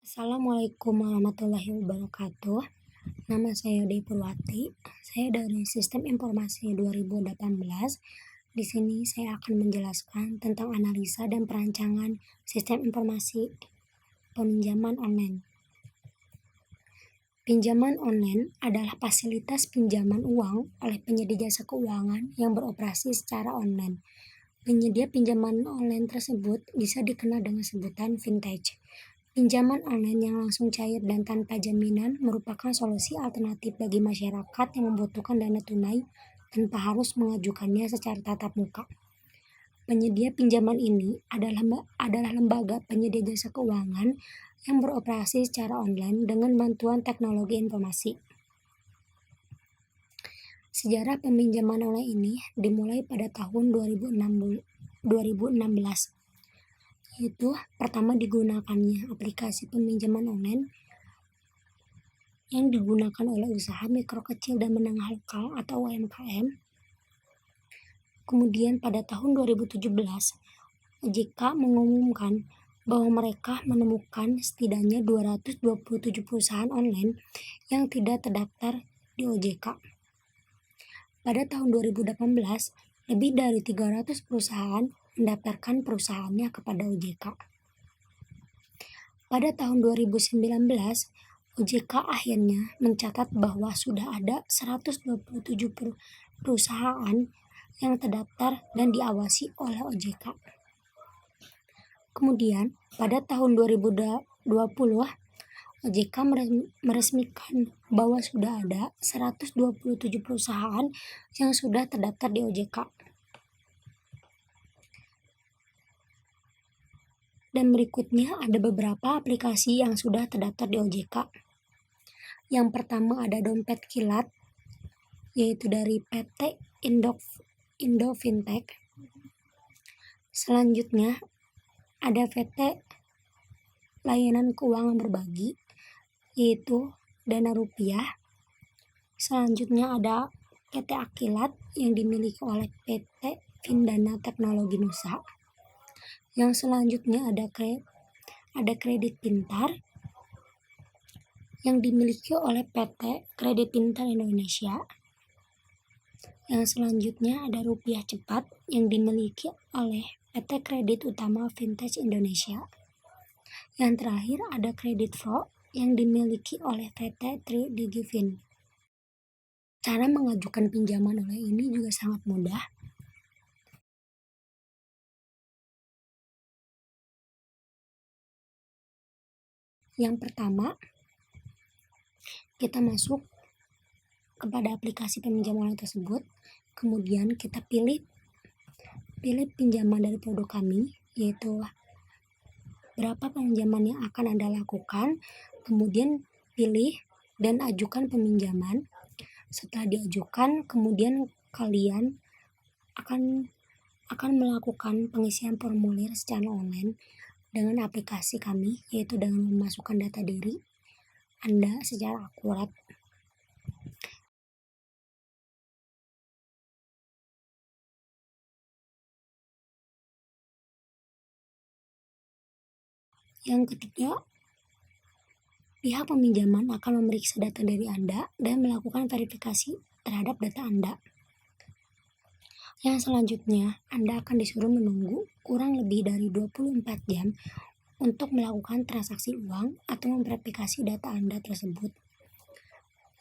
Assalamualaikum warahmatullahi wabarakatuh. Nama saya Dewi Purwati. Saya dari Sistem Informasi 2018. Di sini saya akan menjelaskan tentang analisa dan perancangan sistem informasi peminjaman online. Pinjaman online adalah fasilitas pinjaman uang oleh penyedia jasa keuangan yang beroperasi secara online. Penyedia pinjaman online tersebut bisa dikenal dengan sebutan fintech. Pinjaman online yang langsung cair dan tanpa jaminan merupakan solusi alternatif bagi masyarakat yang membutuhkan dana tunai tanpa harus mengajukannya secara tatap muka. Penyedia pinjaman ini adalah lembaga penyedia jasa keuangan yang beroperasi secara online dengan bantuan teknologi informasi. Sejarah peminjaman online ini dimulai pada tahun 2016. Yaitu pertama digunakannya aplikasi peminjaman online yang digunakan oleh usaha mikro kecil dan menengah lokal atau UMKM. Kemudian pada tahun 2017, OJK mengumumkan bahwa mereka menemukan setidaknya 227 perusahaan online yang tidak terdaftar di OJK. Pada tahun 2018, lebih dari 300 perusahaan mendaftarkan perusahaannya kepada OJK. Pada tahun 2019, OJK akhirnya mencatat bahwa sudah ada 127 perusahaan yang terdaftar dan diawasi oleh OJK. Kemudian, pada tahun 2020, OJK meresmikan bahwa sudah ada 127 perusahaan yang sudah terdaftar di OJK. Dan berikutnya ada beberapa aplikasi yang sudah terdaftar di OJK. Yang pertama ada Dompet Kilat, yaitu dari PT Indo Fintech. Selanjutnya ada PT Layanan Keuangan Berbagi, yaitu Dana Rupiah. Selanjutnya ada PT Akilat yang dimiliki oleh PT Vindana Teknologi Nusa. Yang selanjutnya ada Kredit Pintar yang dimiliki oleh PT Kredit Pintar Indonesia. Yang selanjutnya ada Rupiah Cepat yang dimiliki oleh PT Kredit Utama Fintech Indonesia. Yang terakhir ada Kredit Flow yang dimiliki oleh PT Tridigivin. Cara mengajukan pinjaman online ini juga sangat mudah. Yang pertama, kita masuk kepada aplikasi peminjaman online tersebut, kemudian kita pilih pinjaman dari produk kami, yaitu berapa pinjaman yang akan Anda lakukan, kemudian pilih dan ajukan peminjaman. Setelah diajukan, kemudian kalian akan melakukan pengisian formulir secara online dengan aplikasi kami, yaitu dengan memasukkan data diri Anda secara akurat. Yang ketiga, pihak peminjaman akan memeriksa data diri Anda dan melakukan verifikasi terhadap data Anda. Yang selanjutnya, Anda akan disuruh menunggu kurang lebih dari 24 jam untuk melakukan transaksi uang atau memverifikasi data Anda tersebut.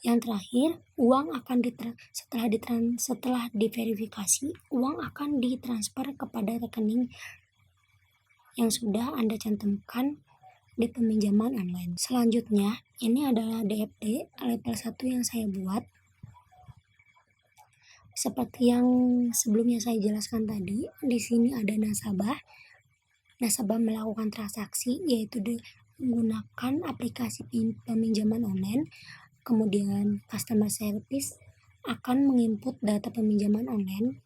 Yang terakhir, uang akan setelah diverifikasi, uang akan ditransfer kepada rekening yang sudah Anda cantumkan di peminjaman online. Selanjutnya, ini adalah DFD level 1 yang saya buat. Seperti yang sebelumnya saya jelaskan tadi, di sini ada nasabah. Nasabah melakukan transaksi yaitu menggunakan aplikasi peminjaman online. Kemudian customer service akan menginput data peminjaman online.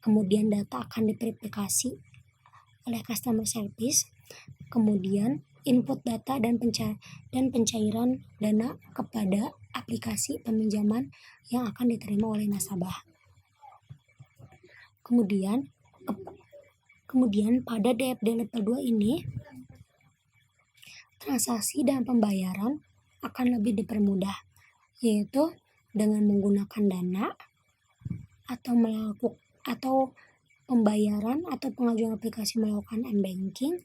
Kemudian data akan diverifikasi oleh customer service. Kemudian input data dan pencairan dana kepada aplikasi peminjaman yang akan diterima oleh nasabah. Kemudian pada DFD level 2 ini transaksi dan pembayaran akan lebih dipermudah, yaitu dengan menggunakan dana atau pembayaran atau pengajuan aplikasi melakukan m-banking,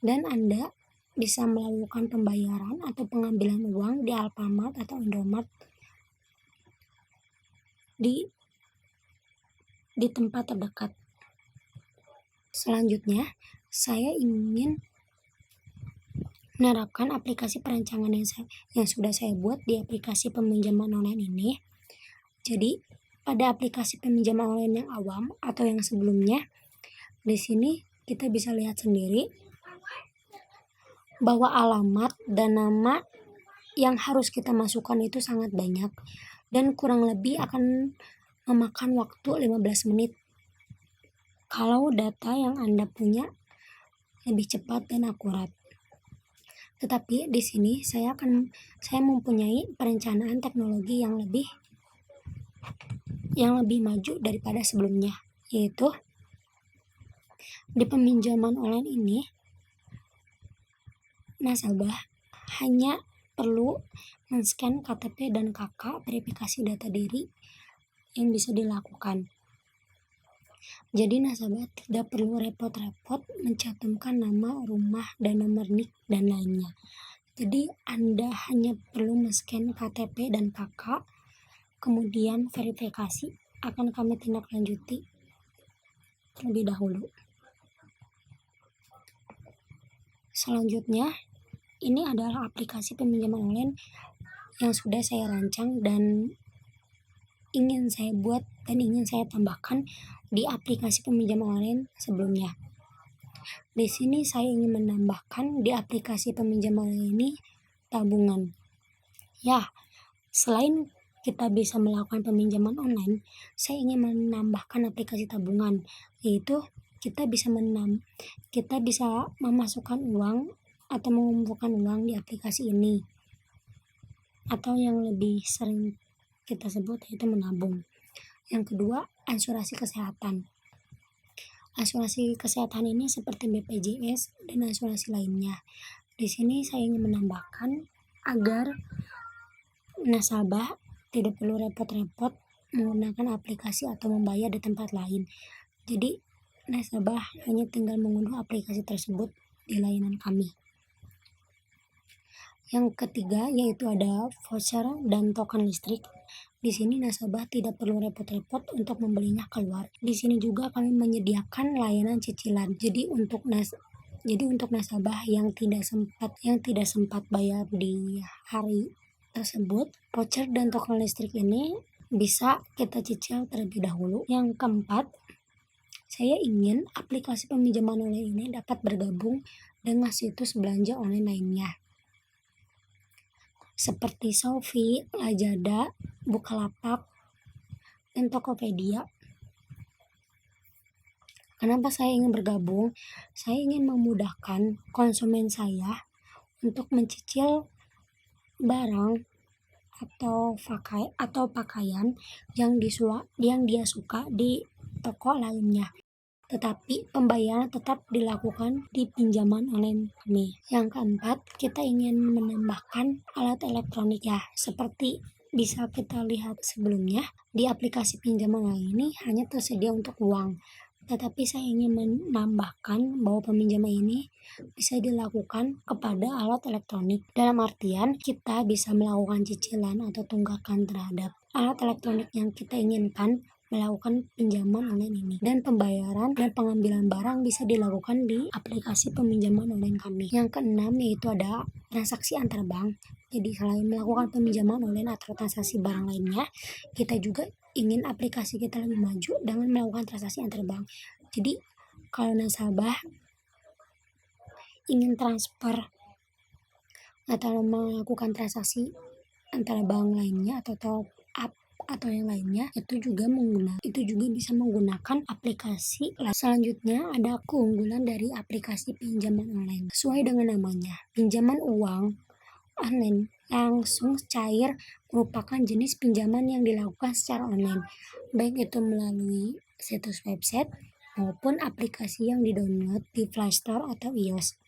dan Anda bisa melakukan pembayaran atau pengambilan uang di Alfamart atau Indomart di tempat terdekat. Selanjutnya, saya ingin menerapkan aplikasi perancangan yang sudah saya buat di aplikasi peminjaman online ini. Jadi, pada aplikasi peminjaman online yang awam atau yang sebelumnya, di sini kita bisa lihat sendiri bahwa alamat dan nama yang harus kita masukkan itu sangat banyak dan kurang lebih akan memakan waktu 15 menit kalau data yang Anda punya lebih cepat dan akurat. Tetapi di sini saya mempunyai perencanaan teknologi yang lebih maju daripada sebelumnya, yaitu di peminjaman online ini nasabah hanya perlu men-scan KTP dan KK verifikasi data diri yang bisa dilakukan. Jadi nasabah tidak perlu repot-repot mencantumkan nama, rumah, dan nomor NIK dan lainnya. Jadi Anda hanya perlu men-scan KTP dan KK, kemudian verifikasi akan kami tindak lanjuti terlebih dahulu. Selanjutnya, ini adalah aplikasi peminjaman online yang sudah saya rancang dan ingin saya buat dan ingin saya tambahkan di aplikasi peminjaman online sebelumnya. Di sini saya ingin menambahkan di aplikasi peminjaman online ini tabungan. Ya, selain kita bisa melakukan peminjaman online, saya ingin menambahkan aplikasi tabungan, yaitu kita bisa memasukkan uang atau mengumpulkan uang di aplikasi ini, atau yang lebih sering kita sebut yaitu menabung. Yang kedua, asuransi kesehatan. Asuransi kesehatan ini seperti BPJS dan asuransi lainnya. Di sini saya ingin menambahkan agar nasabah tidak perlu repot-repot menggunakan aplikasi atau membayar di tempat lain. Jadi nasabah hanya tinggal mengunduh aplikasi tersebut di layanan kami. Yang ketiga yaitu ada voucher dan token listrik. Di sini nasabah tidak perlu repot-repot untuk membelinya keluar. Di sini juga kami menyediakan layanan cicilan. Jadi untuk nasabah yang tidak sempat bayar di hari tersebut, voucher dan token listrik ini bisa kita cicil terlebih dahulu. Yang keempat, saya ingin aplikasi peminjaman online ini dapat bergabung dengan situs belanja online lainnya, seperti Shopee, Lazada, Bukalapak, dan Tokopedia. Kenapa saya ingin bergabung? Saya ingin memudahkan konsumen saya untuk mencicil barang atau pakaian yang dia suka di toko lainnya, tetapi pembayaran tetap dilakukan di pinjaman online kami. Yang keempat, kita ingin menambahkan alat elektronik ya, seperti bisa kita lihat sebelumnya di aplikasi pinjaman online ini hanya tersedia untuk uang, tetapi saya ingin menambahkan bahwa peminjaman ini bisa dilakukan kepada alat elektronik. Dalam artian kita bisa melakukan cicilan atau tunggakan terhadap alat elektronik yang kita inginkan melakukan pinjaman online ini, dan pembayaran dan pengambilan barang bisa dilakukan di aplikasi peminjaman online kami. Yang keenam yaitu ada transaksi antar bank. Jadi selain melakukan peminjaman online atau transaksi barang lainnya, kita juga ingin aplikasi kita lebih maju dengan melakukan transaksi antar bank. Jadi kalau nasabah ingin transfer atau melakukan transaksi antara bank lainnya atau top up atau yang lainnya, itu juga bisa menggunakan aplikasi. Selanjutnya ada keunggulan dari aplikasi pinjaman online. Sesuai dengan namanya, pinjaman uang online langsung cair merupakan jenis pinjaman yang dilakukan secara online, baik itu melalui situs website maupun aplikasi yang didownload di Play Store atau iOS.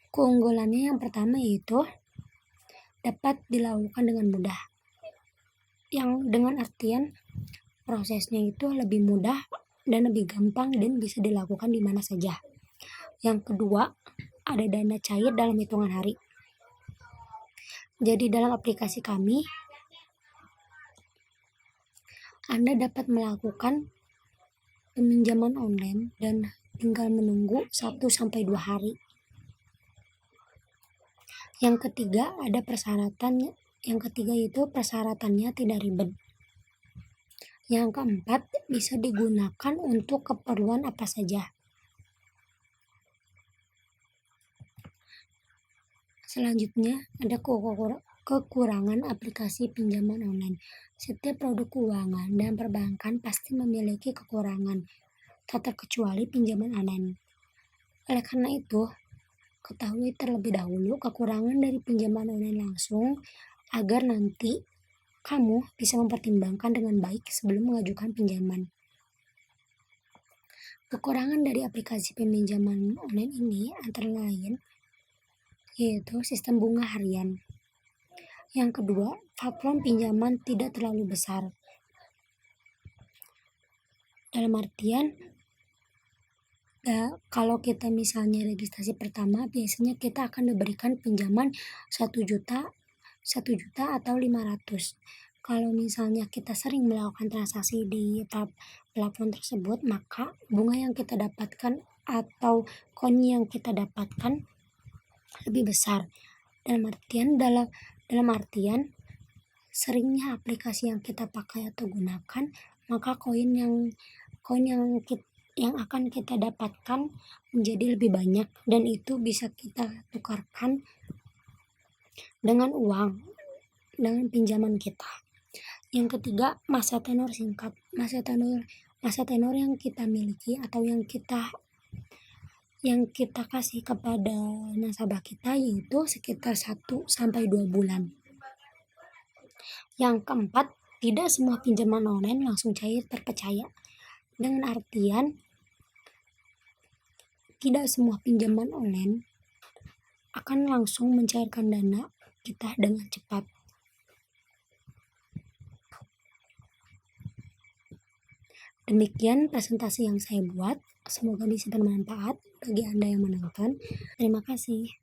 Keunggulannya yang pertama yaitu dapat dilakukan dengan mudah. Yang dengan artian prosesnya itu lebih mudah dan lebih gampang dan bisa dilakukan di mana saja. Yang kedua, ada dana cair dalam hitungan hari. Jadi dalam aplikasi kami, Anda dapat melakukan peminjaman online dan tinggal menunggu 1-2 hari. Yang ketiga, ada persyaratan. Yang ketiga itu persyaratannya tidak ribet. Yang keempat, bisa digunakan untuk keperluan apa saja. Selanjutnya, ada kekurangan aplikasi pinjaman online. Setiap produk keuangan dan perbankan pasti memiliki kekurangan, tak terkecuali pinjaman online. Oleh karena itu, ketahui terlebih dahulu kekurangan dari pinjaman online langsung agar nanti kamu bisa mempertimbangkan dengan baik sebelum mengajukan pinjaman. Kekurangan dari aplikasi pinjaman online ini antara lain yaitu sistem bunga harian. Yang kedua, platform pinjaman tidak terlalu besar. Dalam artian, kalau kita misalnya registrasi pertama, biasanya kita akan diberikan pinjaman 1 juta atau 500. Kalau misalnya kita sering melakukan transaksi di platform tersebut, maka bunga yang kita dapatkan atau koin yang kita dapatkan lebih besar. Dalam artian seringnya aplikasi yang kita pakai atau gunakan, maka koin yang akan kita dapatkan menjadi lebih banyak dan itu bisa kita tukarkan dengan uang, dengan pinjaman kita. Yang ketiga, masa tenor singkat. Masa tenor yang kita miliki atau yang kita kasih kepada nasabah kita yaitu sekitar 1-2 bulan. Yang keempat, tidak semua pinjaman online langsung cair terpercaya. Dengan artian, tidak semua pinjaman online akan langsung mencairkan dana kita dengan cepat. Demikian presentasi yang saya buat. Semoga bisa bermanfaat bagi Anda yang menonton. Terima kasih.